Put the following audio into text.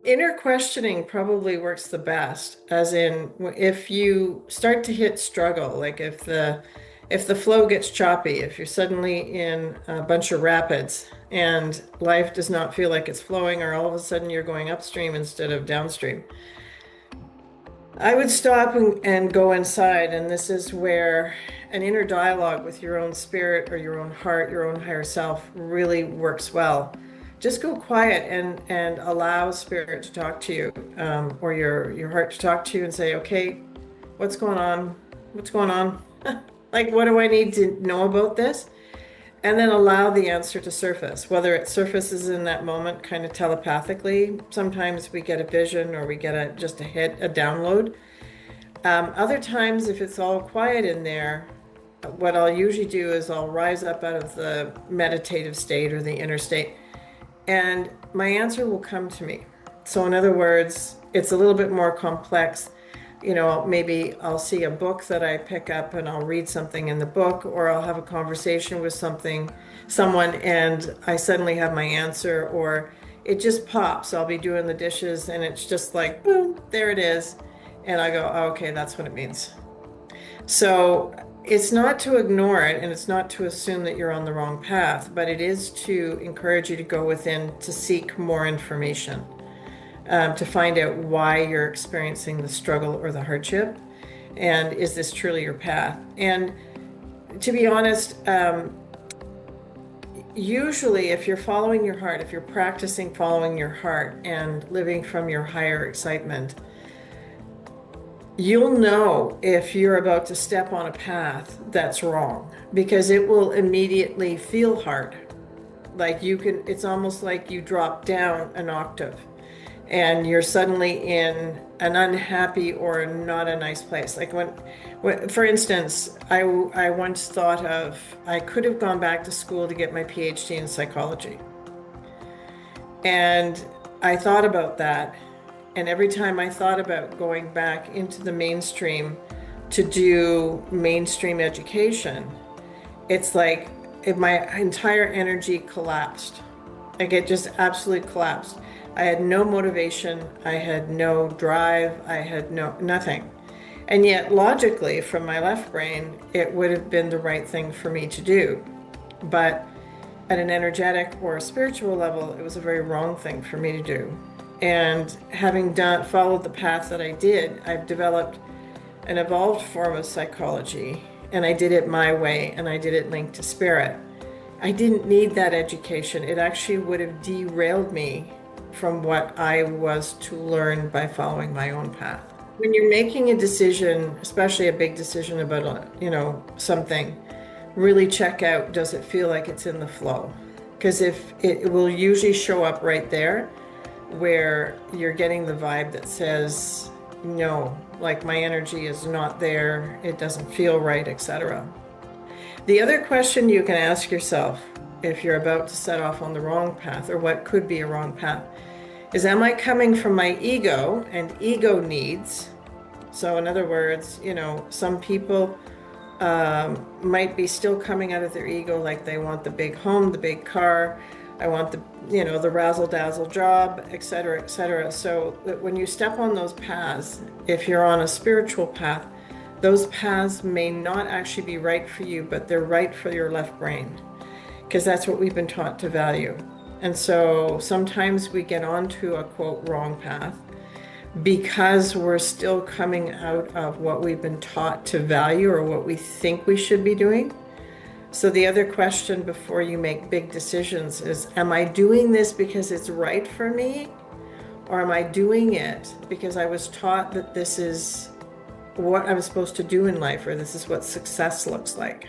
Inner questioning probably works the best, as in if you start to hit struggle, like if the flow gets choppy, if you're suddenly in a bunch of rapids and life does not feel like it's flowing, or all of a sudden you're going upstream instead of downstream, I would stop and go inside. And this is where an inner dialogue with your own spirit or your own heart, your own higher self really works well. Just go quiet and allow spirit to talk to you, or your heart to talk to you and say, okay, what's going on? What's going on? Like, what do I need to know about this? And then allow the answer to surface, whether it surfaces in that moment kind of telepathically. Sometimes we get a vision or we get just a hit, a download. Other times, if it's all quiet in there, what I'll usually do is I'll rise up out of the meditative state or the inner state, and my answer will come to me. So in other words, it's a little bit more complex. Maybe I'll see a book that I pick up and I'll read something in the book, or I'll have a conversation with someone, and I suddenly have my answer, or it just pops. I'll be doing the dishes and it's just like, boom, there it is. And I go, oh, okay, that's what it means. So it's not to ignore it and it's not to assume that you're on the wrong path, but it is to encourage you to go within to seek more information, to find out why you're experiencing the struggle or the hardship. And is this truly your path? And to be honest, usually if you're following your heart, if you're practicing following your heart and living from your higher excitement, you'll know if you're about to step on a path that's wrong, because it will immediately feel hard. Like it's almost like you drop down an octave and you're suddenly in an unhappy or not a nice place. Like for instance, I once thought of, I could have gone back to school to get my PhD in psychology. And I thought about that. And every time I thought about going back into the mainstream to do mainstream education, it's like my entire energy collapsed. Like it just absolutely collapsed. I had no motivation. I had no drive. I had nothing. And yet logically, from my left brain, it would have been the right thing for me to do. But at an energetic or a spiritual level, it was a very wrong thing for me to do. And having followed the path that I did, I've developed an evolved form of psychology, and I did it my way, and I did it linked to spirit. I didn't need that education. It actually would have derailed me from what I was to learn by following my own path. When you're making a decision, especially a big decision about, something, really check out, does it feel like it's in the flow? Because if it will usually show up right there where you're getting the vibe that says, no, like my energy is not there, it doesn't feel right, etc. The other question you can ask yourself if you're about to set off on the wrong path, or what could be a wrong path, is, am I coming from my ego and ego needs? So in other words, some people might be still coming out of their ego, like they want the big home, the big car, I want the razzle dazzle job, etc., etc. So when you step on those paths, if you're on a spiritual path, those paths may not actually be right for you, but they're right for your left brain, because that's what we've been taught to value. And so sometimes we get onto a quote wrong path because we're still coming out of what we've been taught to value or what we think we should be doing. So the other question before you make big decisions is, am I doing this because it's right for me? Or am I doing it because I was taught that this is what I'm supposed to do in life, or this is what success looks like?